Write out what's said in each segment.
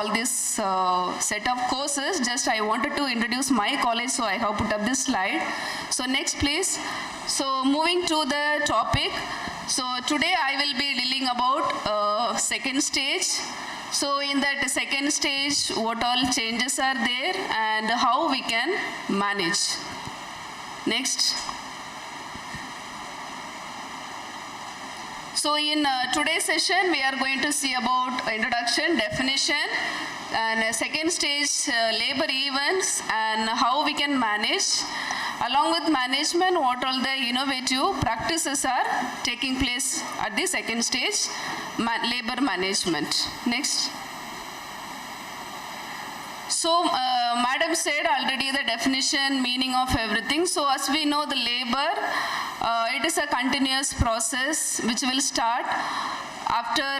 all this set of courses. Just I wanted to introduce my college, so I have put up this slide. So next please. So moving to the topic. So today I will be dealing about second stage. So in that second stage, what all changes are there and how we can manage. Next. So in today's session, we are going to see about introduction, definition, and second stage labor events and how we can manage. Along with management, what all the innovative practices are taking place at the second stage, labor management. Next. So, Madam said already the definition, meaning of everything. So, as we know, the labor, it is a continuous process which will start after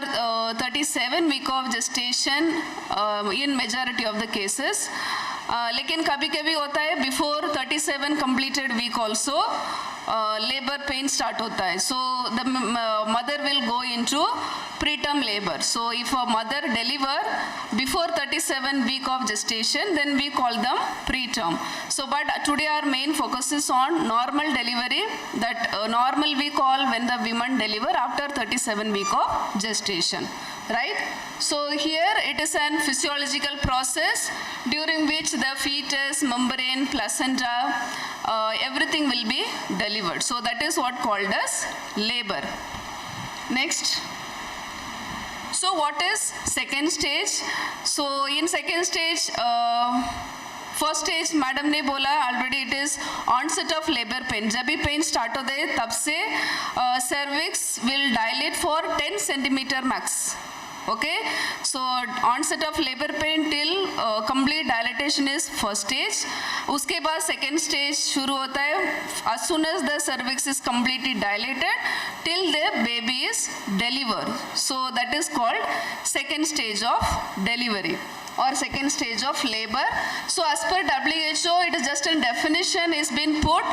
37 weeks of gestation in majority of the cases. लेकिन कभी-कभी होता है before 37 completed week also labor pain start होता है. So the mother will go into preterm labor. So if a mother deliver before 37 week of gestation, then we call them preterm. So but today our main focus is on normal delivery. That normal we call when the women deliver after 37 week of gestation. Right? So here it is an physiological process during which the fetus, membrane, placenta, everything will be delivered. So that is what called as labor. Next. So what is second stage? So in second stage, first stage madam ने बोला already it is onset of labor pain. जब भी pain start होता है तब से cervix will dilate for 10 centimeter max. Okay, so onset of labor pain till complete dilatation is first stage. उसके बाद second stage शुरू होता है as soon as the cervix is completely dilated till the baby is delivered. So that is called second stage of delivery or second stage of labor. So as per WHO, it is just a definition is been put.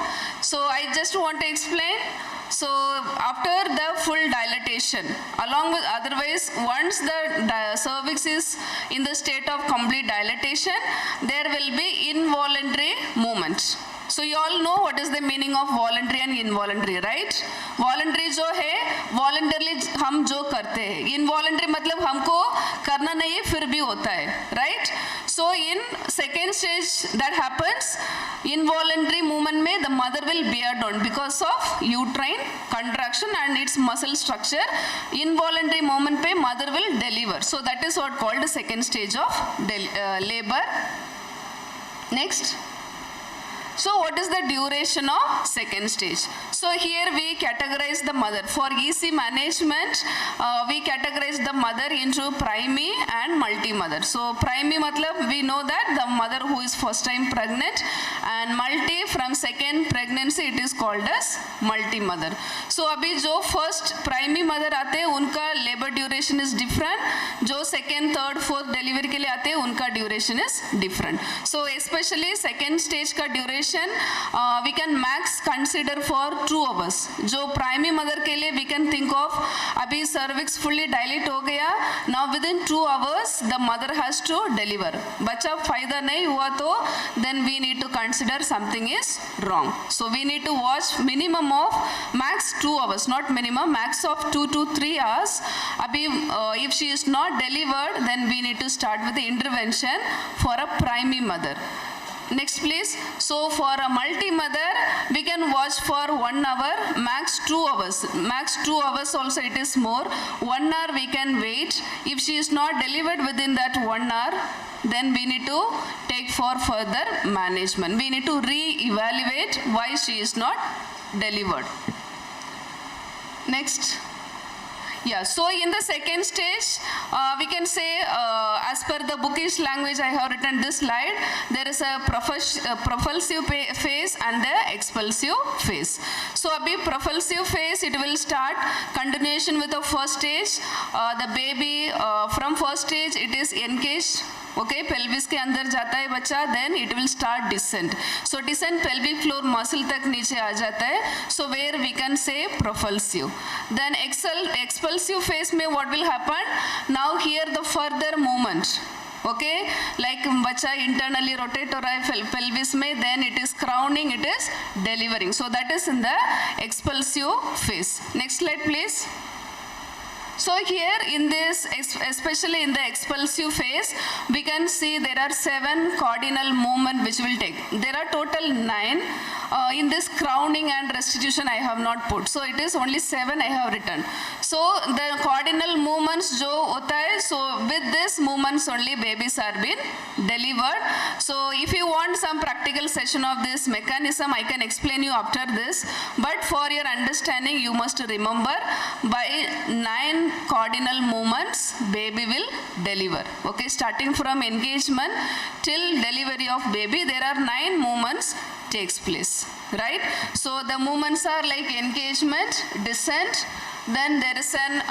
So I just want to explain. So after the full dilatation, along with otherwise, once the cervix is in the state of complete dilatation, there will be involuntary movement. So you all know what is the meaning of voluntary and involuntary, right? Voluntary जो है, voluntarily हम जो करते हैं. Involuntary मतलब हमको करना नहीं है फिर भी होता है, right? So in second stage that happens, involuntary movement में the mother will bear down because of uterine contraction and its muscle structure. Involuntary movement पे mother will deliver. So that is what called the second stage of labor. Next. So what is the duration of second stage? So here we categorize the mother. For easy management, we categorize the mother into primary and multi-mother. So primary matlab we know that the mother who is first time pregnant, and multi from second pregnancy it is called as multi-mother. So अभी जो first primary mother आते हैं उनका labor duration is different. जो second, third, fourth delivery के लिए आते हैं उनका duration is different. So especially second stage का duration we can max consider for 2 hours. जो primary mother के लिए we can think of अभी cervix fully dilate हो गया. Now within 2 hours the mother has to deliver. बच्चा फायदा नहीं हुआ तो then we need to consider something is wrong. So we need to watch minimum of max 2 hours, not minimum, max of 2 to 3 hours. अभी if she is not delivered, then we need to start with the intervention for a primary mother. Next please. So for a multi-mother, we can watch for 1 hour, max 2 hours. Max 2 hours also it is more. 1 hour we can wait. If she is not delivered within that 1 hour, then we need to take for further management. We need to re-evaluate why she is not delivered. Next. Yeah, so in the second stage, we can say, as per the bookish language, I have written this slide, there is a propulsive phase and the expulsive phase. So, abhi propulsive phase, it will start continuation with the first stage. The baby, from first stage, it is encased. Okay, pelvis के अंदर जाता है बच्चा, then it will start descent. So descent pelvic floor muscle तक नीचे आ जाता है. So where we can say propulsive. Then expulsive phase में what will happen? Now here the further movement. Okay, like बच्चा internally rotate हो रहा है pelvis में, then it is crowning, it is delivering. So that is in the expulsive phase. Next slide please. So here in this, especially in the expulsive phase, we can see there are 7 cardinal movements which will take. There are total 9. In this crowning and restitution I have not put. So it is only 7 I have written. So the cardinal movements jo hota hai, so with this movements only babies are being delivered. So if you want some practical session of this mechanism, I can explain you after this. But for your understanding, you must remember by 9 cardinal movements baby will deliver. Okay, starting from engagement till delivery of baby, there are 9 movements takes place, right? So the movements are like engagement, descent, then there is an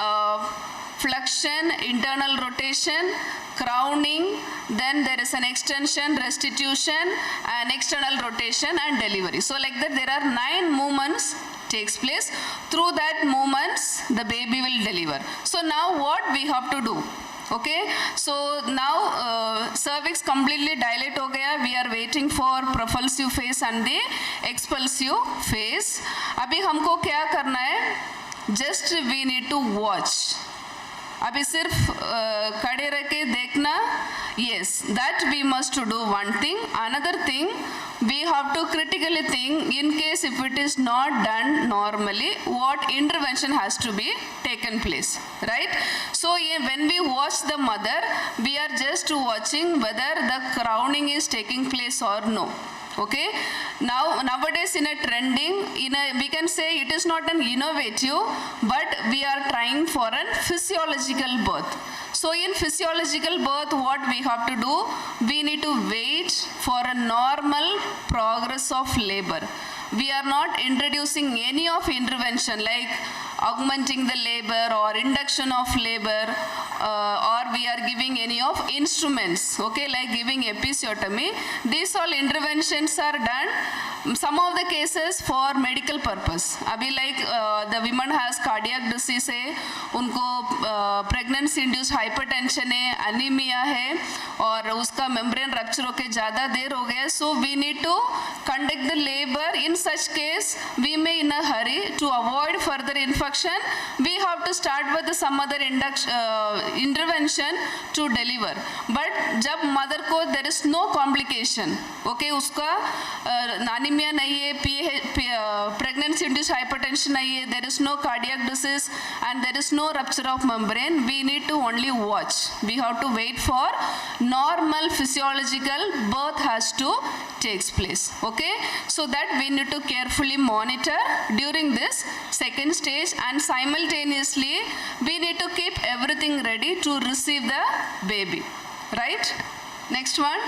flexion, internal rotation, crowning, then there is an extension, restitution, and external rotation and delivery. So like that there are 9 movements takes place. Through that movements the baby will deliver. So now what we have to do? Okay, so now cervix completely dilate हो गया. We are waiting for propulsive phase and the expulsive phase. अभी हमको क्या करना है? Just we need to watch. अभी सिर्फ खड़े रह के देखना. Yes, that we must to do one thing. Another thing, we have to critically think in case if it is not done normally, what intervention has to be taken place, right? So when we watch the mother, we are just watching whether the crowning is taking place or no. Okay, nowadays in a trending, we can say it is not an innovative, but we are trying for a physiological birth. So in physiological birth, what we have to do, we need to wait for a normal progress of labor. We are not introducing any of intervention like augmenting the labor or induction of labor, or we are giving any of instruments, okay, like giving episiotomy. These all interventions are done, some of the cases for medical purpose. Abhi like the woman has cardiac disease hai, unko pregnancy induced hypertension hai, anemia hai, और उसका membrane rupture होके ज़्यादा देर हो गया. So we need to conduct the labor. In such case, we may in a hurry to avoid further infection, we have to start with some other intervention to deliver. But जब mother को there is no complication, okay, उसका anemia नहीं है, pregnancy induced hypertension नहीं है, there is no cardiac disease and there is no rupture of membrane, we need to only watch. We have to wait for normal physiological birth has to takes place. Okay, so that we need to carefully monitor during this second stage, and simultaneously we need to keep everything ready to receive the baby, right? Next one.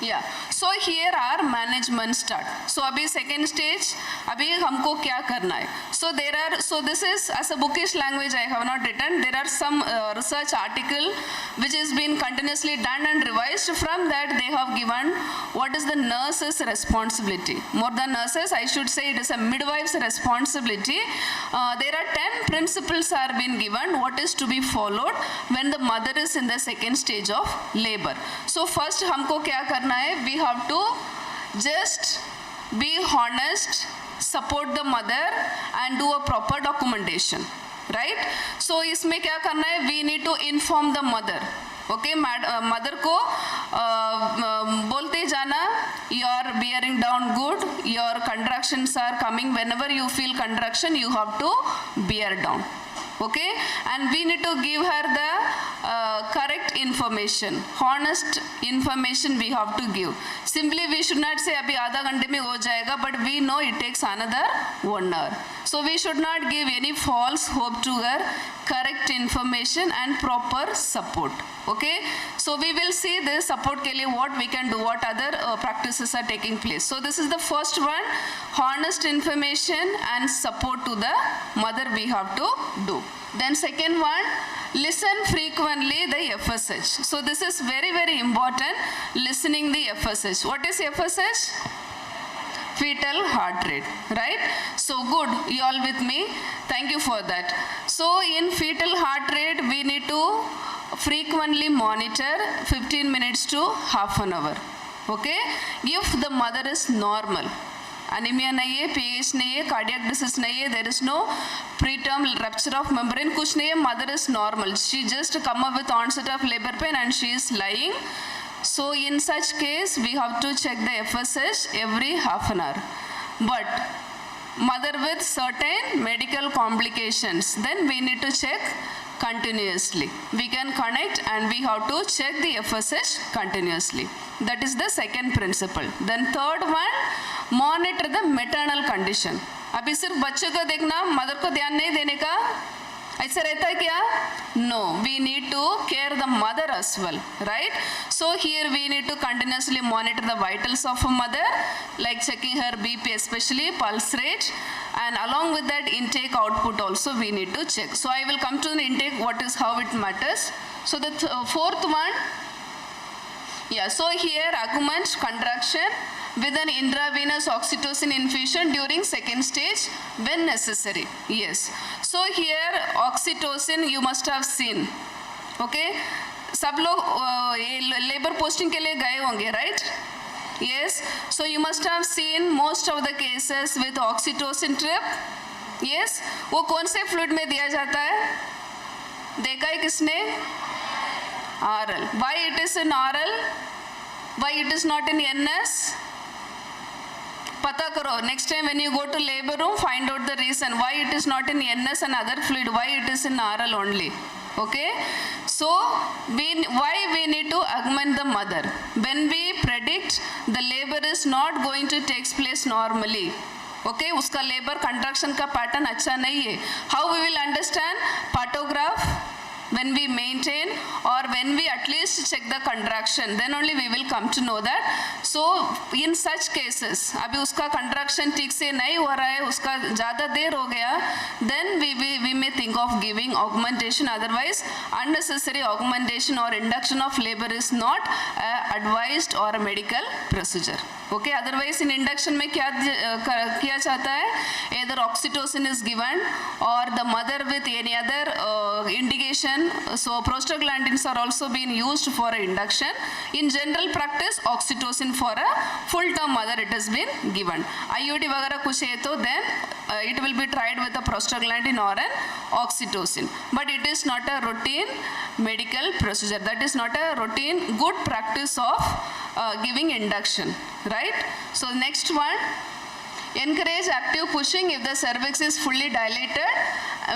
Yeah, so here our management start. So abhi second stage, abhi हमको क्या करना है? So there are, so this is as a bookish language I have not written. There are some research article which has been continuously done and revised. From that they have given what is the nurse's responsibility. More than nurses, I should say it is a midwife's responsibility. There are 10 principles are being given what is to be followed when the mother is in the second stage of labor. So first हमको क्या करना? We have to just be honest, support the mother and do a proper documentation, right? So इसमें क्या करना है? We need to inform the mother. Okay, mother को बोलते जाना, you are bearing down good, your contractions are coming, whenever you feel contraction you have to bear down. Okay, and we need to give her the correct information, honest information we have to give. Simply we should not say abhi आधा घंटे में हो जाएगा, but we know it takes another 1 hour. So we should not give any false hope to her, correct information and proper support. Okay, so we will see this support के लिए what we can do, what other practices are taking place. So this is the first one, honest information and support to the mother we have to do. Then second one, listen frequently the FSH. So this is very, very important, listening the FSH. What is FSH? Fetal heart rate, right? So good, you all with me? Thank you for that. So in fetal heart rate, we need to frequently monitor 15 minutes to half an hour. Okay, if the mother is normal, anemia nahi hai, pH nahi hai, cardiac disease nahi hai, there is no preterm rupture of membrane, kuch nahi hai, mother is normal, she just come up with onset of labor pain and she is lying. So in such case we have to check the FSH every half an hour. But mother with certain medical complications, then we need to check continuously. We can connect and we have to check the FSH continuously. That is the second principle. Then third one, monitor the maternal condition. अभी सिर्फ बच्चे को देखना, mother को ध्यान नहीं देने का, ऐसा रहता है क्या? No, we need to care the mother as well, right? So here we need to continuously monitor the vitals of a mother, like checking her BP, especially pulse rate, and along with that intake output also we need to check. So I will come to the intake, how it matters. So the fourth one, so here augment contraction with an intravenous oxytocin infusion during second stage when necessary. Yes. So here oxytocin you must have seen. Okay. सब लोग labor posting के लिए गए होंगे, right? Yes. So you must have seen most of the cases with oxytocin trip. Yes. वो कौन से fluid में दिया जाता है? देखा है किसने? Oral. Why it is in oral? Why it is not in NS? Pata karo. Next time when you go to labor room, find out the reason why it is not in NS and other fluid, why it is in oral only. Okay? So, why we need to augment the mother? When we predict the labor is not going to take place normally. Okay? Uska labor contraction ka pattern अच्छा नहीं है. How we will understand? Partograph. When we maintain or when we at least check the contraction, then only we will come to know that. So in such cases, अभी उसका contraction ठीक से नहीं हो रहा है, उसका ज़्यादा देर हो गया, then we may think of giving augmentation. Otherwise, unnecessary augmentation or induction of labor is not advised or a medical procedure. Okay, otherwise in induction में क्या किया जाता है? Either oxytocin is given or the mother with any other indication. So prostaglandins are also being used for induction. In general practice, oxytocin for a full-term mother it has been given. IUD वगैरह कुछ है तो then it will be tried with a prostaglandin or an oxytocin. But it is not a routine medical procedure. That is not a routine good practice of giving induction, right? So next one, encourage active pushing if the cervix is fully dilated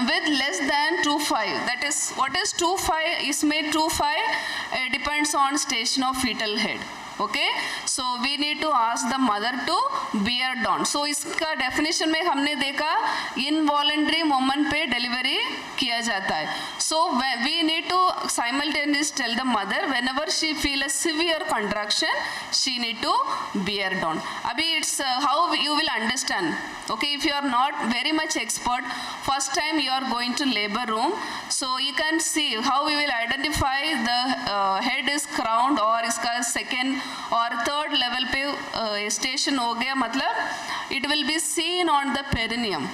with less than 2.5. That is, what is 2.5? Is made 2.5 depends on station of fetal head. Okay, so we need to ask the mother to bear down. So इसका definition में हमने देखा involuntary moment पे delivery किया जाता है. So we need to simultaneously tell the mother whenever she feel a severe contraction, she need to bear down. अभी it's how you will understand. Okay, if you are not very much expert, first time you are going to labor room, so you can see how we will identify the head is crowned or इसका second or third level पे station हो गया, मतलब it will be seen on the perineum.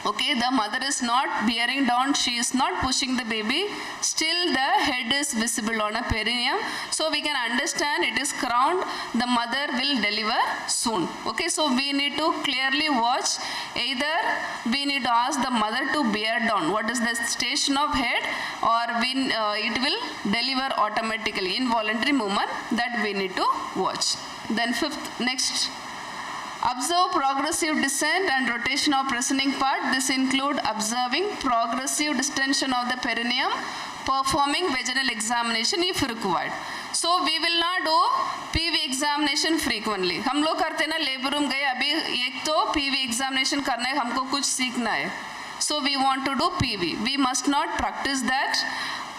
Okay, the mother is not bearing down, she is not pushing the baby, still the head is visible on a perineum. So we can understand it is crowned, the mother will deliver soon. Okay, so we need to clearly watch, either we need to ask the mother to bear down, what is the station of head, or it will deliver automatically, involuntary movement, that we need to watch. Then fifth, next. Observe progressive descent and rotation of presenting part. This include observing progressive distension of the perineum, performing vaginal examination if required. So we will not do PV examination frequently. हम लोग करते ना labour room गए अभी एक तो PV examination करना है हमको कुछ सीखना है. So we want to do PV. We must not practice that.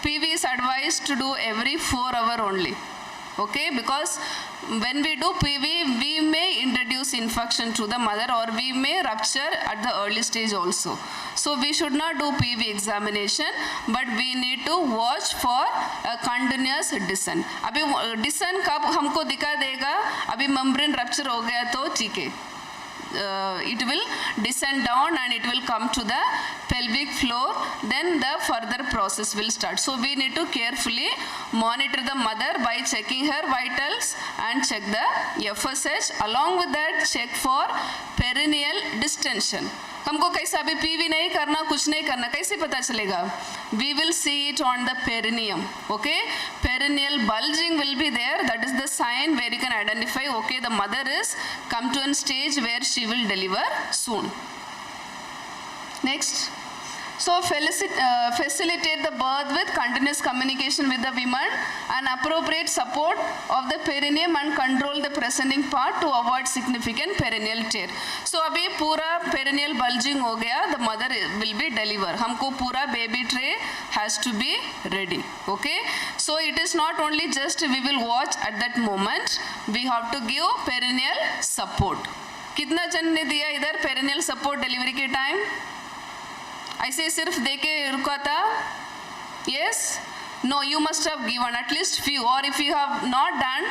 PV is advised to do every 4 hours only. Okay, because when we do PV, we may introduce infection to the mother or we may rupture at the early stage also. So we should not do PV examination, but we need to watch for a continuous descent. अभी descent कब हमको दिखा देगा? अभी membrane rupture हो गया तो ठीक है. it will descend down and it will come to the pelvic floor. Then the further process will start. So we need to carefully monitor the mother by checking her vitals and check the FSH. Along with that, check for perineal distension. हमको कैसा अभी PV नहीं करना, कुछ नहीं करना, कैसे पता चलेगा? We will see it on the perineum. Okay, perineal bulging will be there. That is the sign where you can identify, okay, the mother is come to a stage where she will deliver soon. Next. So facilitate the birth with continuous communication with the women and appropriate support of the perineum and control the presenting part to avoid significant perineal tear. So अभी पूरा perineal bulging हो गया, the mother will be deliver. हमको पूरा baby tray has to be ready. Okay. So it is not only just we will watch at that moment, we have to give perineal support. कितना जन ने दिया इधर perineal support delivery के time? ऐसे सिर्फ देके रुका था? Yes? No, you must have given at least few, or if you have not done,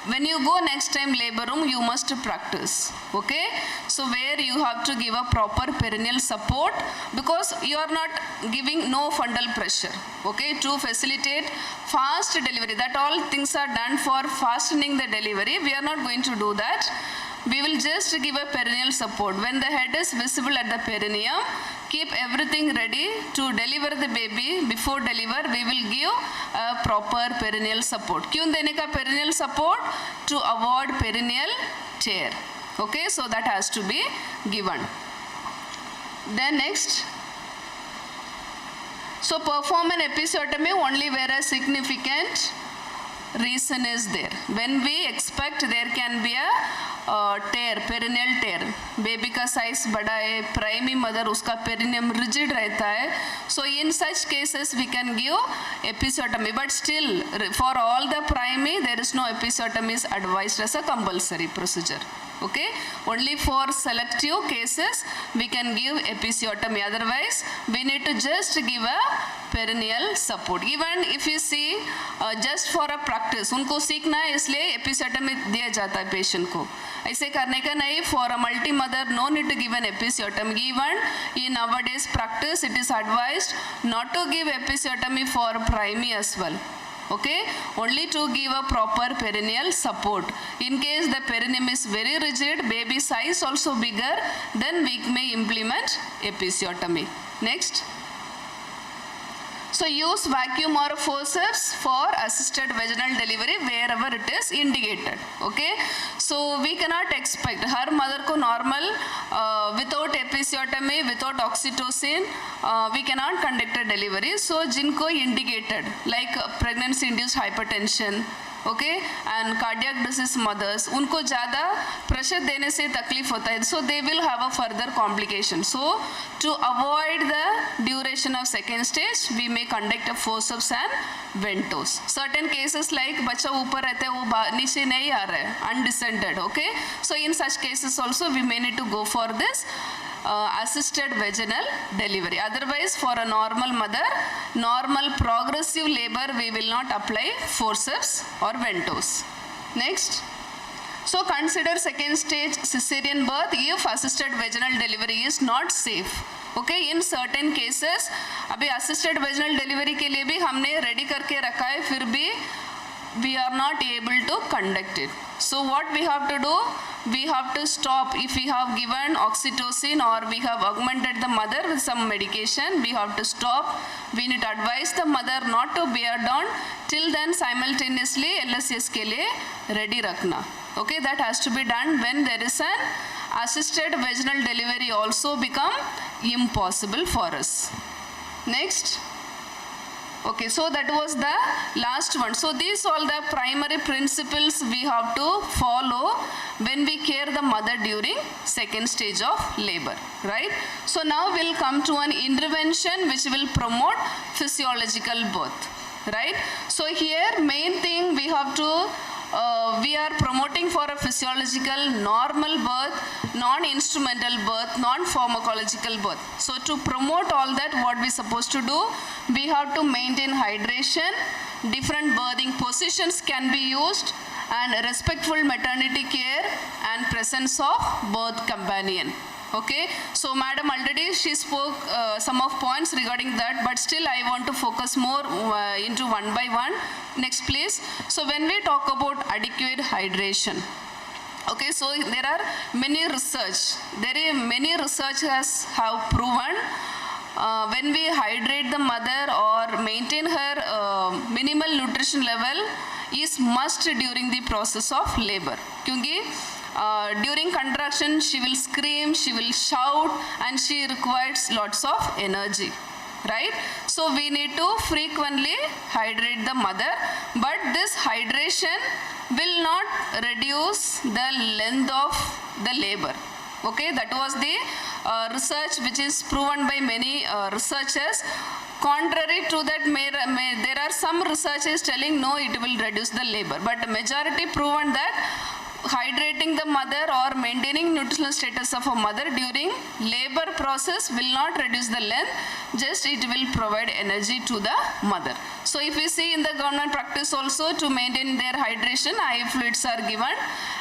when you go next time labor room, you must practice. Okay? So where you have to give a proper perineal support, because you are not giving no fundal pressure. Okay? To facilitate fast delivery. That all things are done for fastening the delivery. We are not going to do that. We will just give a perineal support. When the head is visible at the perineum, keep everything ready to deliver the baby. Before deliver, we will give a proper perineal support. क्यों देने का perineal support? To avoid perineal tear. Okay, so that has to be given. Then next. So perform an episiotomy only where a significant reason is there. When we expect there can be a tear, perineal tear, baby का size बड़ा है, primary mother उसका perineum rigid रहता है, so in such cases we can give episiotomy, but still for all the primary there is no episiotomy is advised as a compulsory procedure. Okay, only for selective cases we can give episiotomy, otherwise we need to just give a perineal support. Even if you see just for a practice, उनको सीखना है इसलिए episiotomy दिया जाता है patient को. ऐसे करने का नहीं, for a multi mother no need to give an episiotomy. Even in nowadays practice it is advised not to give episiotomy for primary as well. Okay, only to give a proper perineal support. In case the perineum is very rigid, baby size also bigger, then we may implement episiotomy. Next. So use vacuum or forceps for assisted vaginal delivery wherever it is indicated. Okay, so we cannot expect her mother ko normal without episiotomy, without oxytocin, we cannot conduct a delivery. So jinko indicated like pregnancy induced hypertension, okay, and cardiac disease mothers, उनको ज़्यादा pressure देने से तकलीफ होता है, so they will have a further complication. So to avoid the duration of second stage, we may conduct a forceps and ventouse. Certain cases like बच्चा ऊपर रहता है वो नीचे नहीं आ रहा है, undescended, okay. So in such cases also we may need to go for this assisted vaginal delivery. Otherwise for a normal mother, normal progressive labor, we will not apply forceps or ventouse. Next. So consider second stage cesarean birth if assisted vaginal delivery is not safe. Okay, in certain cases अभी assisted vaginal delivery के लिए भी हमने ready करके रखा है, फिर भी we are not able to conduct it. So what we have to do? We have to stop. If we have given oxytocin or we have augmented the mother with some medication, we have to stop. We need to advise the mother not to bear down. Till then simultaneously LSS के लिए ready रखना. Okay, that has to be done when there is an assisted vaginal delivery also become impossible for us. Next. Okay, so that was the last one. So these all the primary principles we have to follow when we care the mother during second stage of labor, right? So now we'll come to an intervention which will promote physiological birth, right? So here main thing we have to we are promoting for a physiological normal birth, non-instrumental birth, non-pharmacological birth. So to promote all that, what we supposed to do, we have to maintain hydration, different birthing positions can be used, and respectful maternity care and presence of birth companion. Okay, so madam already she spoke some of points regarding that, but still I want to focus more into one by one. Next please. So when we talk about adequate hydration, okay, so there are many researchers have proven when we hydrate the mother or maintain her minimal nutrition level is must during the process of labor. Kyunki during contraction she will scream, she will shout, and she requires lots of energy, right? So we need to frequently hydrate the mother, but this hydration will not reduce the length of the labor. Okay, that was the research which is proven by many researchers. Contrary to that, there are some researchers telling no, it will reduce the labor, but majority proven that hydrating the mother or maintaining nutritional status of a mother during labor process will not reduce the length, just it will provide energy to the mother. So if we see in the government practice also, to maintain their hydration, eye fluids are given,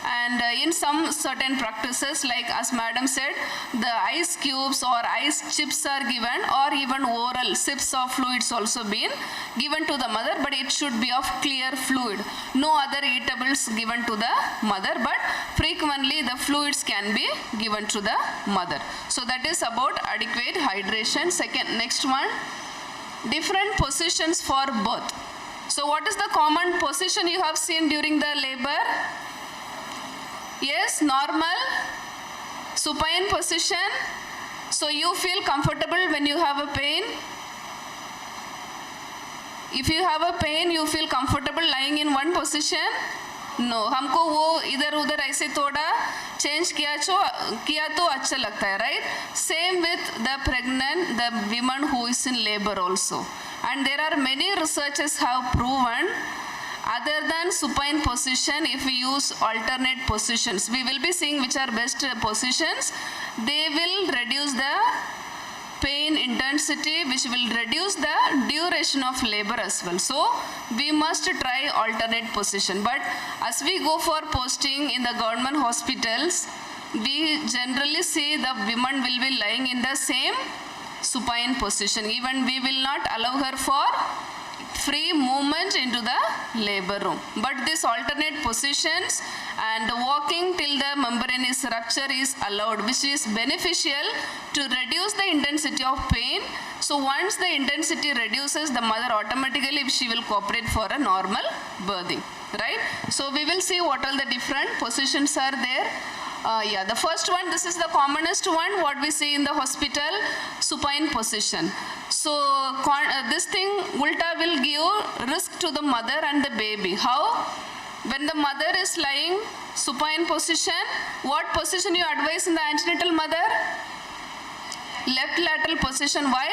and in some certain practices, like as madam said, the ice cubes or ice chips are given, or even oral sips of fluids also been given to the mother, but it should be of clear fluid. No other eatables given to the mother, but frequently the fluids can be given to the mother. So that is about adequate hydration. Second, next one, different positions for birth. So what is the common position you have seen during the labor? Yes, normal, supine position. So you feel comfortable when you have a pain. If you have a pain, you feel comfortable lying in one position? No, हमको वो इधर उधर ऐसे थोड़ा change किया तो अच्छा लगता है, right? Same with the pregnant, the women who is in labor also. And there are many researchers have proven, other than supine position, if we use alternate positions, we will be seeing which are best positions. They will reduce the pain intensity, which will reduce the duration of labor as well. So we must try alternate position. But as we go for posting in the government hospitals, we generally see the women will be lying in the same supine position. Even we will not allow her for free movement into the labor room. But these alternate positions and walking till the membranous rupture is allowed, which is beneficial to reduce the intensity of pain. So once the intensity reduces, the mother automatically she will cooperate for a normal birthing, right? So we will see what all the different positions are there. Yeah, the first one, this is the commonest one, what we see in the hospital, supine position. So this thing ulta will give risk to the mother and the baby. How? When the mother is lying supine position, what position you advise in the antenatal mother? Left lateral position. Why?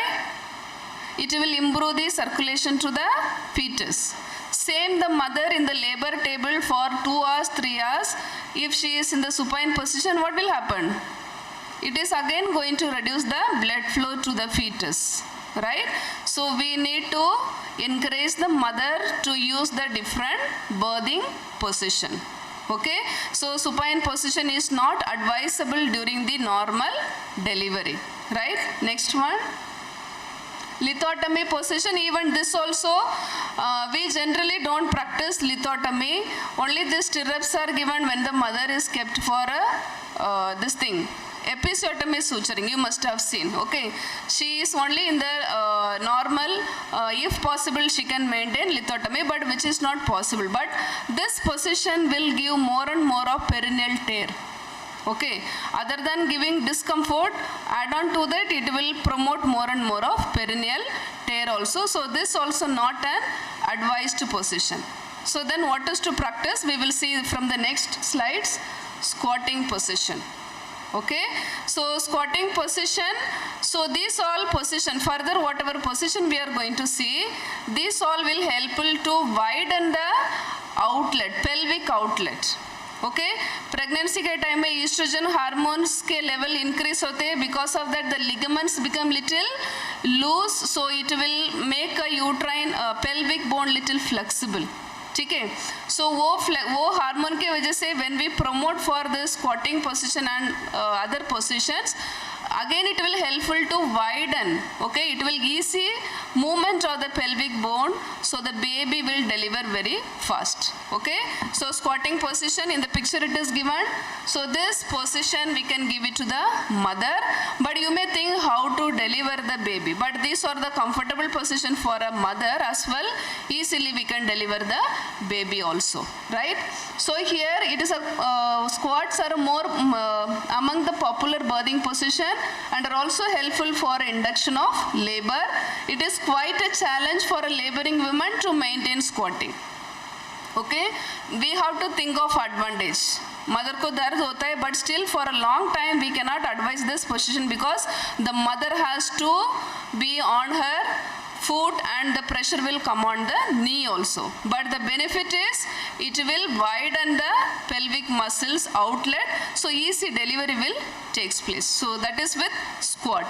It will improve the circulation to the fetus. Same the mother in the labor table for 2 hours, 3 hours. If she is in the supine position, what will happen? It is again going to reduce the blood flow to the fetus, right? So we need to encourage the mother to use the different birthing position. Okay, so supine position is not advisable during the normal delivery, right? Next one, lithotomy position. Even this also, we generally don't practice lithotomy. Only the stirrups are given when the mother is kept for this thing, episiotomy suturing, you must have seen. Okay, she is only in the normal, if possible she can maintain lithotomy, but which is not possible. But this position will give more and more of perineal tear. Okay, other than giving discomfort, add on to that it will promote more and more of perineal tear also. So this also not an advised position. So then what is to practice? We will see from the next slides. Squatting position. Okay, so squatting position. So these all position, further whatever position we are going to see, these all will help to widen the outlet, pelvic outlet. Okay, pregnancy के time में estrogen hormones के level increase होते हैं. Because of that the ligaments become little loose, so it will make a uterine pelvic bone little flexible. ठीक है. So वो hormone के वजह से when we promote for the squatting position and other positions, again it will helpful to widen, okay, it will easy movement of the pelvic bone, so the baby will deliver very fast. Okay, so squatting position in the picture it is given. So this position we can give it to the mother, but you may think how to deliver the baby, but these are the comfortable position for a mother as well. Easily we can deliver the baby also, right? So here it is a squats are more among the popular birthing position and are also helpful for induction of labor. It is quite a challenge for a laboring woman to maintain squatting. Okay, we have to think of advantage. Mother को दर्द होता है, but still for a long time we cannot advise this position because the mother has to be on her foot and the pressure will come on the knee also. But the benefit is it will widen the pelvic muscles outlet, so easy delivery will takes place. So that is with squat.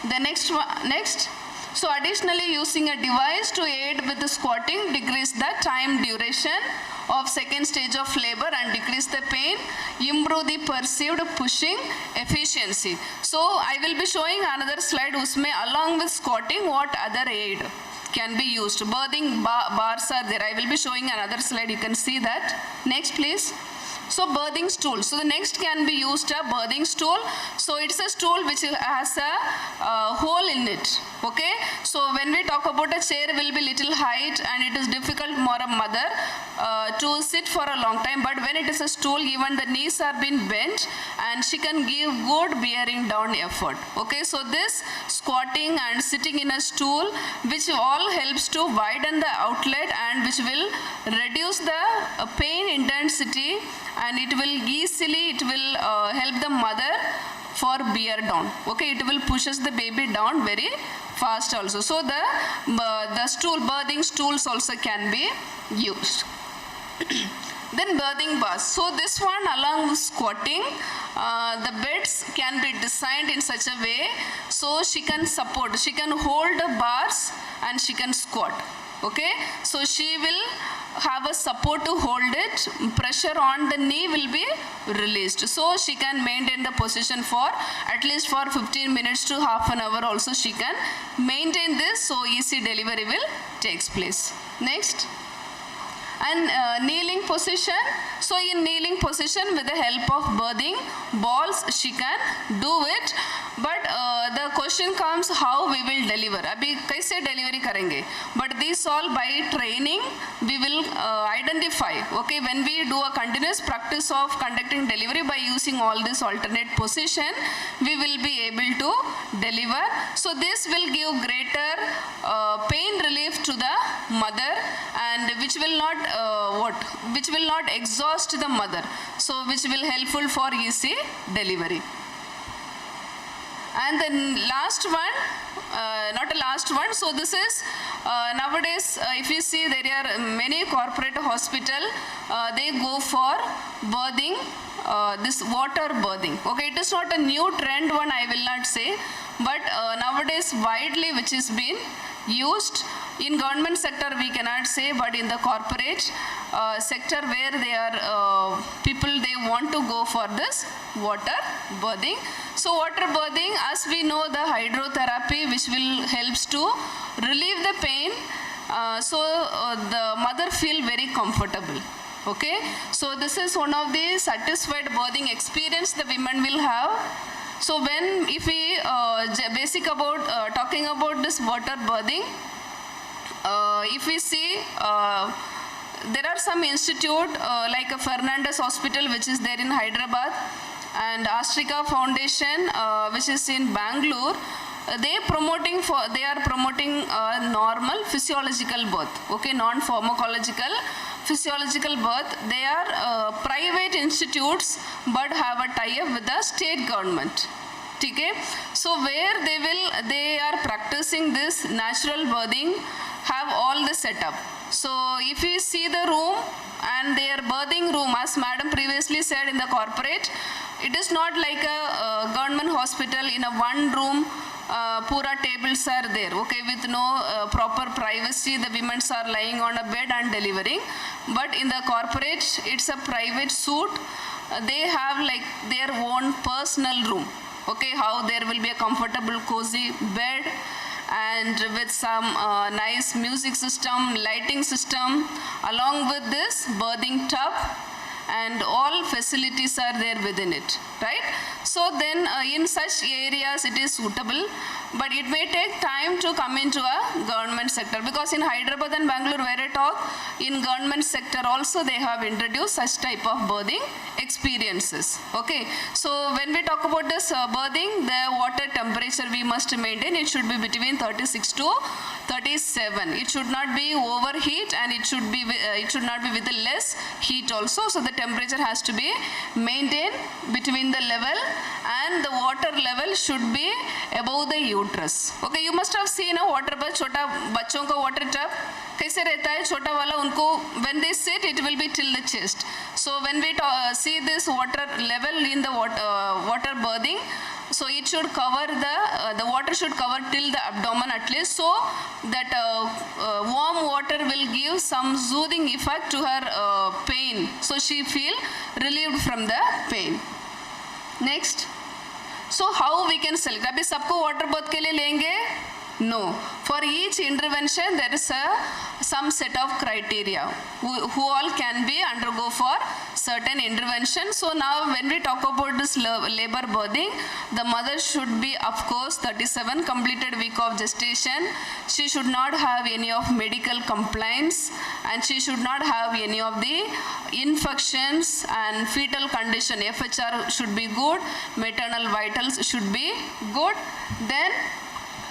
The next one, next. So additionally, using a device to aid with the squatting decrease the time duration of second stage of labor and decrease the pain, improve the perceived pushing efficiency. So I will be showing another slide usme along with squatting what other aid can be used. Birthing bars are there. I will be showing another slide. You can see that. Next please. So birthing stool. So the next can be used a birthing stool. So it's a stool which has a hole in it. Okay. So when we talk about a chair will be little height and it is difficult for a mother to sit for a long time. But when it is a stool, even the knees are been bent and she can give good bearing down effort. Okay. So this squatting and sitting in a stool which all helps to widen the outlet and which will reduce the pain intensity, and it will easily help the mother for bear down. Okay, it will pushes the baby down very fast also. So the stool, birthing stools also can be used. Then birthing bars. So this one along with squatting, the beds can be designed in such a way so she can support, she can hold the bars and she can squat. Okay, so she will have a support to hold it, pressure on the knee will be released, so she can maintain the position for at least for 15 minutes to half an hour also she can maintain this, so easy delivery will takes place. Next. And kneeling position. So in kneeling position with the help of birthing balls she can do it, but the question comes how we will deliver. अभी कैसे delivery करेंगे? But this all by training we will identify. Okay, when we do a continuous practice of conducting delivery by using all this alternate position, we will be able to deliver. So this will give greater pain relief to the mother, and which will not which will not exhaust the mother, so which will helpful for easy delivery. And the last one, not a last one, so this is nowadays if you see there are many corporate hospital, they go for birthing, this water birthing. Okay, it is not a new trend one, I will not say, but nowadays widely which is been used. In government sector we cannot say, but in the corporate sector where they are people they want to go for this water birthing. So water birthing, as we know, the hydrotherapy which will helps to relieve the pain, so the mother feel very comfortable. Okay, so this is one of the satisfied birthing experience the women will have. So when if we basic about talking about this water birthing, if we see there are some institute like a Fernandez Hospital which is there in Hyderabad, and Astrika Foundation which is in Bangalore, they are promoting normal physiological birth. Okay, non-pharmacological physiological birth. They are private institutes but have a tie-up with the state government. Okay, so where they are practicing this natural birthing, have all the setup. So if you see the room and their birthing room, as madam previously said, in the corporate, it is not like a government hospital in a one room. Pura tables are there, okay, with no proper privacy. The women are lying on a bed and delivering. But in the corporate, it's a private suite. They have like their own personal room, okay, how there will be a comfortable, cozy bed, and with some nice music system, lighting system, along with this birthing tub, and all facilities are there within it, right? So then in such areas it is suitable, but it may take time to come into a government sector, because in Hyderabad and Bangalore, where I talk, in government sector also they have introduced such type of birthing experiences, okay? So when we talk about this birthing, the water temperature we must maintain, it should be between 36 to 37. It should not be overheat, and it should not be with less heat also. So the temperature has to be maintained between the level, and the water level should be above the uterus. Okay, you must have seen a water bath, छोटा बच्चों का water tub कैसे रहता है, छोटा वाला उनको when they sit it will be till the chest. So when we see this water level in the water birthing, so it should cover the water should cover till the abdomen at least, so that warm water will give some soothing effect to her pain, so she feel relieved from the pain. Next, so how we can select? अभी सबको water bath के लिए लेंगे? No. For each intervention, there is some set of criteria who all can be undergo for certain intervention. So now when we talk about this labor birthing, the mother should be, of course, 37 completed week of gestation. She should not have any of medical complaints, and she should not have any of the infections, and fetal condition, FHR should be good, maternal vitals should be good. Then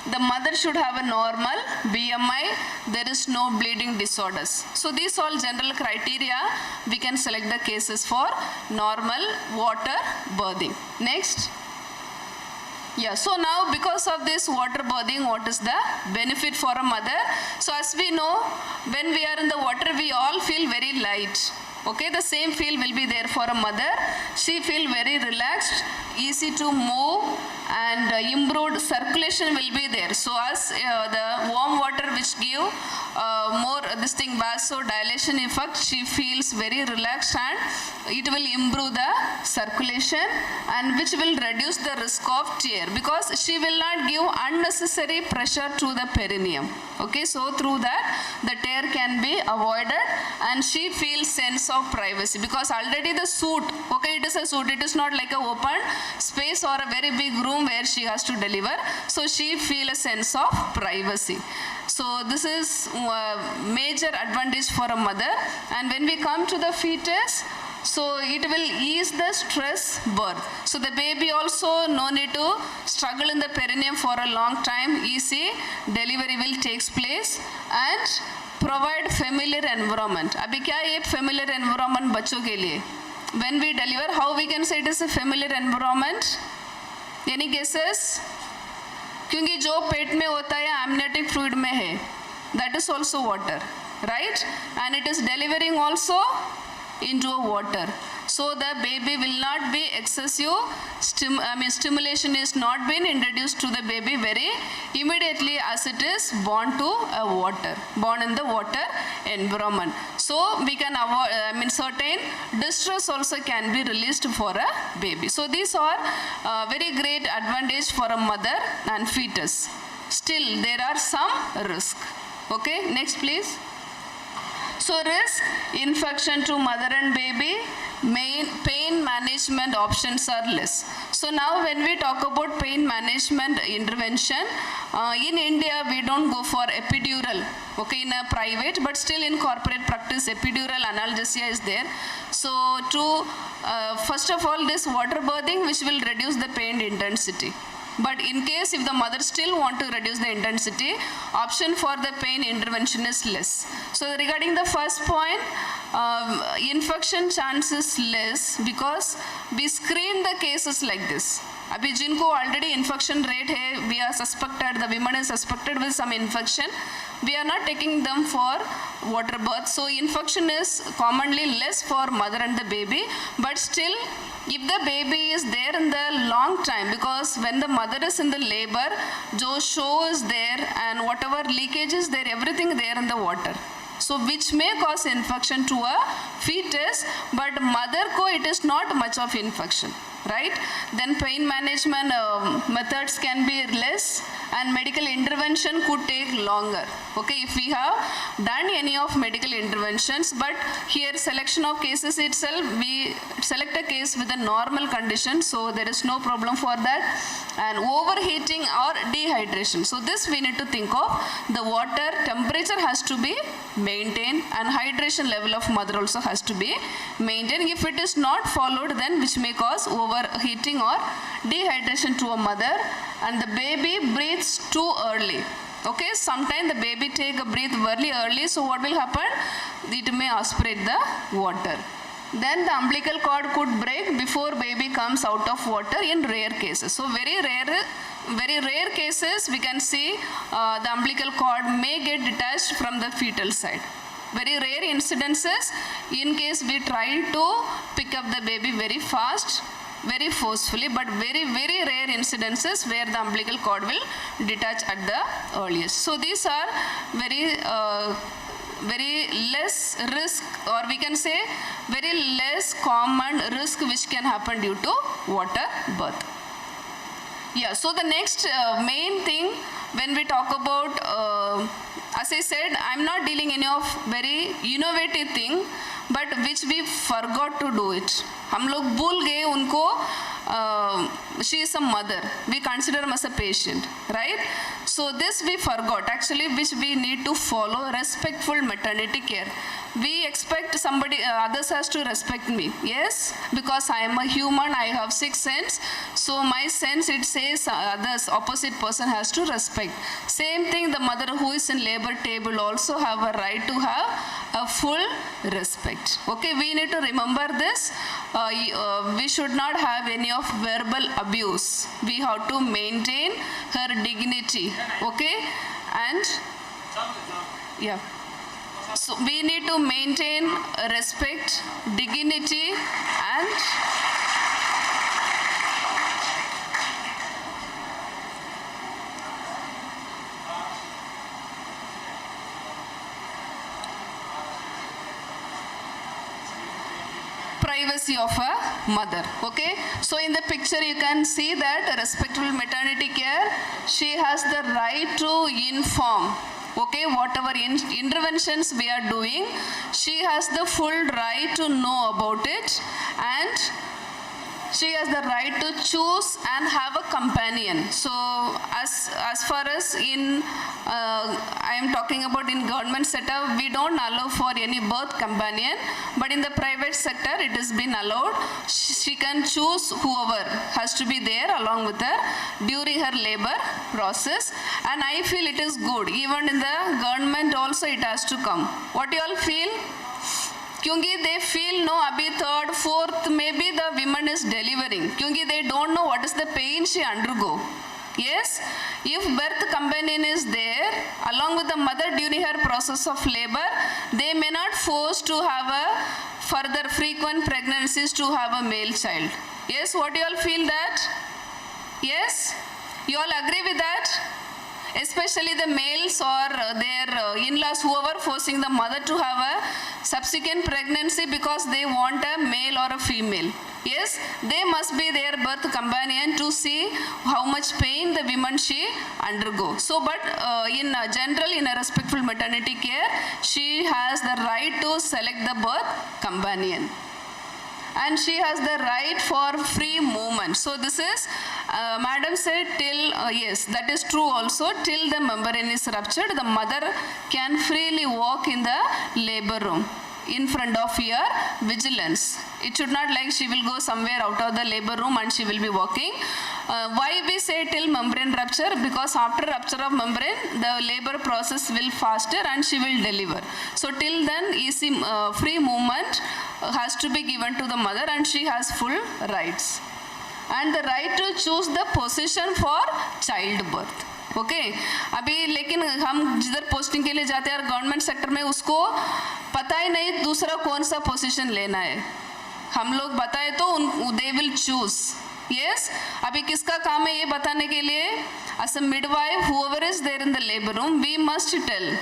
the mother should have a normal BMI, there is no bleeding disorders. So these all general criteria, we can select the cases for normal water birthing. Next. Yeah, so now because of this water birthing, what is the benefit for a mother? So as we know, when we are in the water, we all feel very light. Okay, the same feel will be there for a mother. She feel very relaxed, easy to move, and improved circulation will be there. So as the warm water which give more vasodilation effect, she feels very relaxed, and it will improve the circulation, and which will reduce the risk of tear, because she will not give unnecessary pressure to the perineum. Okay, so through that the tear can be avoided, and she feels sense of privacy, because already the suit, okay, it is a suit, it is not like a open space or a very big room where she has to deliver, so she feel a sense of privacy. So this is major advantage for a mother. And when we come to the fetus, so it will ease the stress birth. So the baby also no need to struggle in the perineum for a long time. Easy delivery will takes place, and provide familiar environment. अभी क्या ये familiar environment बच्चों के लिए? When we deliver, how we can say it is a familiar environment? Any guesses? क्योंकि जो पेट में होता है amniotic fluid में है, that is also water, right? And it is delivering also into water. So the baby will not be excessive, stimulation is not been introduced to the baby very immediately as it is born to a water, born in the water environment. So we can avoid, certain distress also can be released for a baby. So these are very great advantage for a mother and fetus. Still there are some risk. Okay, next please. So risk, infection to mother and baby, pain management options are less. So now when we talk about pain management intervention, in India we don't go for epidural, okay, in a private, but still in corporate practice epidural analgesia is there. So to first of all this water birthing which will reduce the pain intensity. But in case if the mother still want to reduce the intensity, option for the pain intervention is less. So regarding the first point, infection chance is less because we screen the cases like this. अभी जिनको already infection rate है, we are suspected, the women is suspected with some infection, we are not taking them for water birth. So infection is commonly less for mother and the baby, but still if the baby is there in the long time, because when the mother is in the labor, jo show is there and whatever leakage is there, everything there in the water. So which may cause infection to a fetus, but mother ko it is not much of infection, right? Then pain management methods can be less and medical intervention could take longer. Okay, if we have done any of medical interventions, but here selection of cases itself, we select a case with a normal condition, so there is no problem for that. And overheating or dehydration. So this we need to think of. The water temperature has to be maintained and hydration level of mother also has to be maintained. If it is not followed, then which may cause overheating or dehydration to a mother, and the baby breathes too early. Okay, sometimes the baby take a breath very early, so what will happen? It may aspirate the water. Then the umbilical cord could break before baby comes out of water in rare cases. So very rare cases we can see the umbilical cord may get detached from the fetal side. Very rare incidences, in case we try to pick up the baby very fast, very forcefully, but very rare incidences where the umbilical cord will detach at the earliest. So these are very less risk, or we can say very less common risk which can happen due to water birth. Yeah, so the next main thing when we talk about, as I said, I'm not dealing any of very innovative thing, but which we forgot to do it. हम लोग भूल गए उनको, she is a mother, we consider her as a patient, right? So this we forgot actually, which we need to follow: respectful maternity care. We expect somebody, others has to respect me, yes, because I am a human, I have 6 sense, so my sense it says others, opposite person has to respect. Same thing, the mother who is in labor table also have a right to have a full respect. Okay, we need to remember this. We should not have any of verbal abuse. We have to maintain her dignity. Okay, and yeah. So we need to maintain respect, dignity, and privacy of a mother. Okay, so in the picture you can see that respectful maternity care, she has the right to inform. Okay, whatever interventions we are doing, she has the full right to know about it, and she has the right to choose and have a companion. So as far as in I am talking about in government setup, we don't allow for any birth companion, but in the private sector it has been allowed. She can choose whoever has to be there along with her during her labor process, and I feel it is good. Even in the government also it has to come. What you all feel? क्योंकि they feel no, अभी third, fourth, maybe the woman is delivering. क्योंकि they don't know what is the pain she undergo. Yes, if birth companion is there along with the mother during her process of labor, they may not force to have a further frequent pregnancies to have a male child. Yes, what you all feel that? Yes, you all agree with that? Especially the males or their in-laws, whoever forcing the mother to have a subsequent pregnancy because they want a male or a female. Yes, they must be their birth companion to see how much pain the woman she undergo. So, but in general, in a respectful maternity care, she has the right to select the birth companion. And she has the right for free movement. So this is, madam said till, yes, that is true also, till the membrane is ruptured, the mother can freely walk in the labor room in front of your vigilance. It should not like she will go somewhere out of the labor room and she will be walking. Why we say till membrane rupture? Because after rupture of membrane, the labor process will faster and she will deliver. So till then, easy free movement has to be given to the mother and she has full rights. and the right to choose the position for childbirth. Okay अभी लेकिन हम जिधर posting के लिए जाते हैं government sector में उसको पता ही नहीं दूसरा कौन सा पोजीशन लेना है. हम लोग बताए तो दे विल चूज. यस अभी किसका काम है ये बताने के लिए as a midwife whoever is there in the labour room we must tell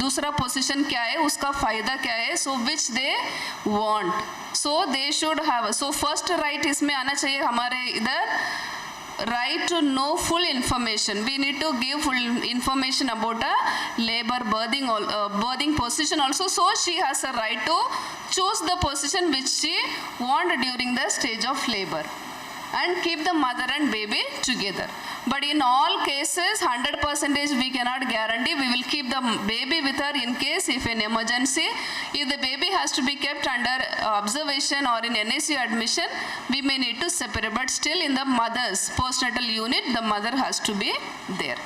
दूसरा पोजीशन क्या है उसका फायदा क्या है. So which they want so they should have. So first right इसमें आना चाहिए हमारे इधर right to know full information. We need to give full information about a labor birthing position also. So she has a right to choose the position which she want during the stage of labor and keep the mother and baby together. But in all cases 100% we cannot guarantee. We will keep the baby with her in case if an emergency. If the baby has to be kept under observation or in NICU admission, we may need to separate. But still in the mother's postnatal unit, the mother has to be there.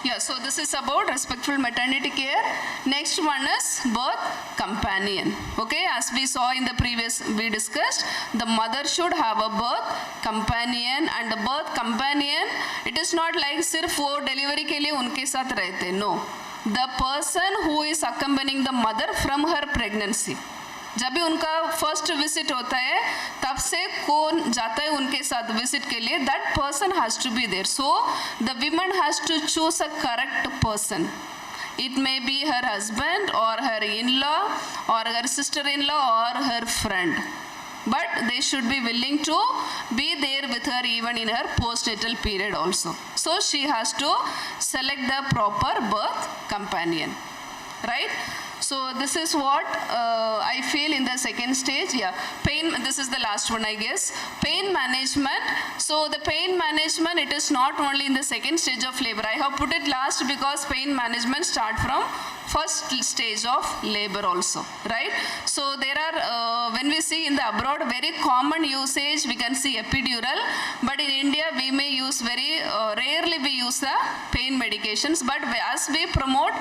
Yeah, so this is about respectful maternity care. Next one is birth companion. Okay, as we saw in the previous, we discussed, the mother should have a birth companion, and the birth companion, it is not like सिर्फ वो delivery के लिए उनके साथ रहते. No, the person who is accompanying the mother from her pregnancy. जब भी उनका फर्स्ट विजिट होता है तब से कौन जाता है उनके साथ विजिट के लिए that person has to be there. So the women has to choose a correct person. It may be her husband और हर इन लॉ और हर सिस्टर इन लॉ और हर friend. But they should be willing to be there with her even in her postnatal period also. So she has to select the proper birth companion, right? So this is what I feel in the second stage. Yeah, pain, this is the last one I guess. Pain management. So the pain management, it is not only in the second stage of labor. I have put it last because pain management start from first stage of labor also, right? So there are, when we see in the abroad, very common usage, we can see epidural, but in India we may use very, rarely we use the pain medications, but as we promote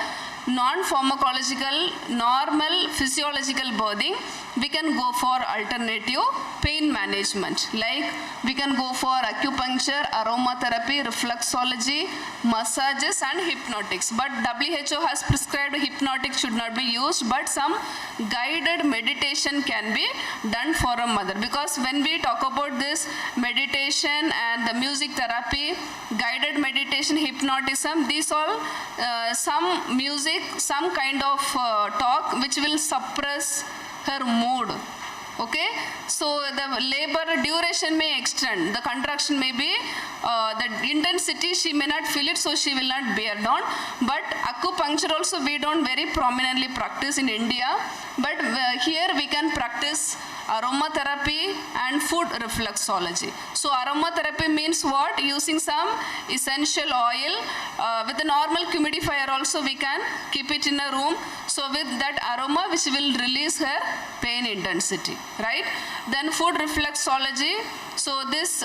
non-pharmacological, normal physiological birthing, we can go for alternative pain management. Like we can go for acupuncture, aromatherapy, reflexology, massages and hypnotics. But WHO has prescribed hypnotics should not be used, but some guided meditation can be done for a mother. Because when we talk about this meditation and the music therapy, guided meditation, hypnotism, these all some music, some kind of talk which will suppress her mood. Okay, so the labor duration may extend, the contraction may be, the intensity she may not feel it, so she will not bear down. But acupuncture also we don't very prominently practice in India, but here we can practice aromatherapy and food reflexology. So aromatherapy means what? Using some essential oil with a normal humidifier also we can keep it in a room. So with that aroma which will release her pain intensity, right? Then food reflexology. So this,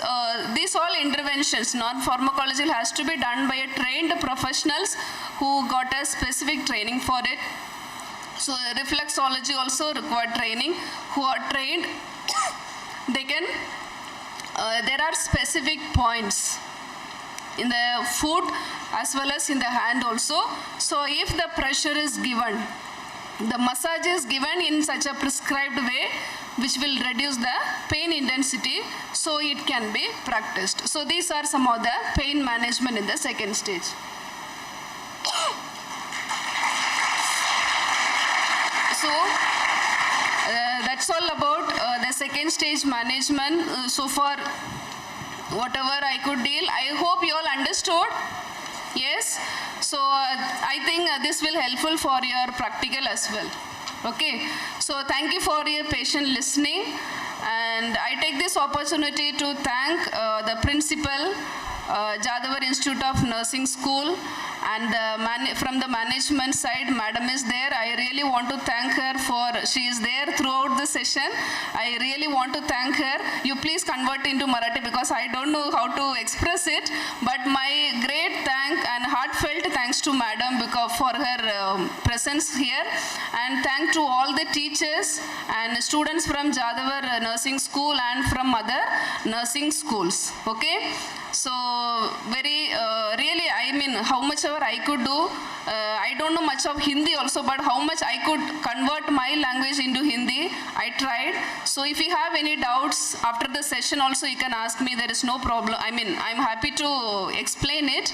these all interventions, non-pharmacological has to be done by a trained professionals who got a specific training for it. So reflexology also require training. Who are trained, they can, there are specific points in the foot as well as in the hand also. So if the pressure is given, the massage is given in such a prescribed way which will reduce the pain intensity, so it can be practiced. So these are some of the pain management in the second stage. So that's all about the second stage management. So far, whatever I could deal, I hope you all understood. Yes. So I think this will helpful for your practical as well. Okay. So thank you for your patient listening, and I take this opportunity to thank the principal, Jadhavar Institute of Nursing School, and from the management side, madam is there. I really want to thank her for, she is there throughout the session. I really want to thank her. You please convert into Marathi because I don't know how to express it, but my great thank and heartfelt heartfelt thanks to Madam because for her presence here, and thank to all the teachers and students from Jadhavar Nursing School and from other nursing schools. Okay, so very really, I mean, how much ever I could do. I don't know much of Hindi also, but how much I could convert my language into Hindi, I tried. So if you have any doubts after the session also, you can ask me. There is no problem. I mean, I'm happy to explain it.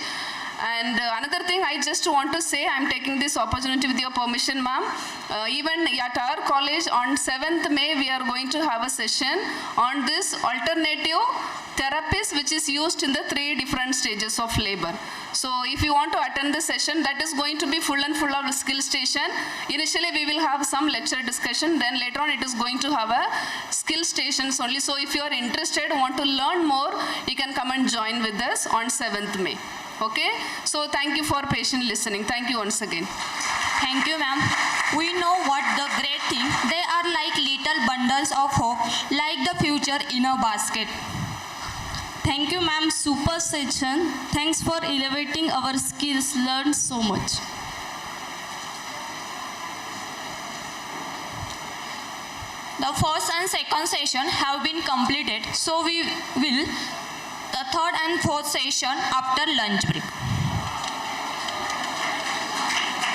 And another thing I just want to say, I'm taking this opportunity with your permission, ma'am. Even at our college on 7th May, we are going to have a session on this alternative therapies which is used in the 3 different stages of labor. So if you want to attend the session, that is going to be full and full of skill station. Initially we will have some lecture discussion, then later on it is going to have a skill stations only. So if you are interested, want to learn more, you can come and join with us on 7th May. Okay, so thank you for patient listening. Thank you once again. Thank you, ma'am. We know what the great thing. They are like little bundles of hope, like the future in a basket. Thank you, ma'am. Super session. Thanks for elevating our skills. Learned so much. The first and second session have been completed, so we will the third and fourth session after lunch break.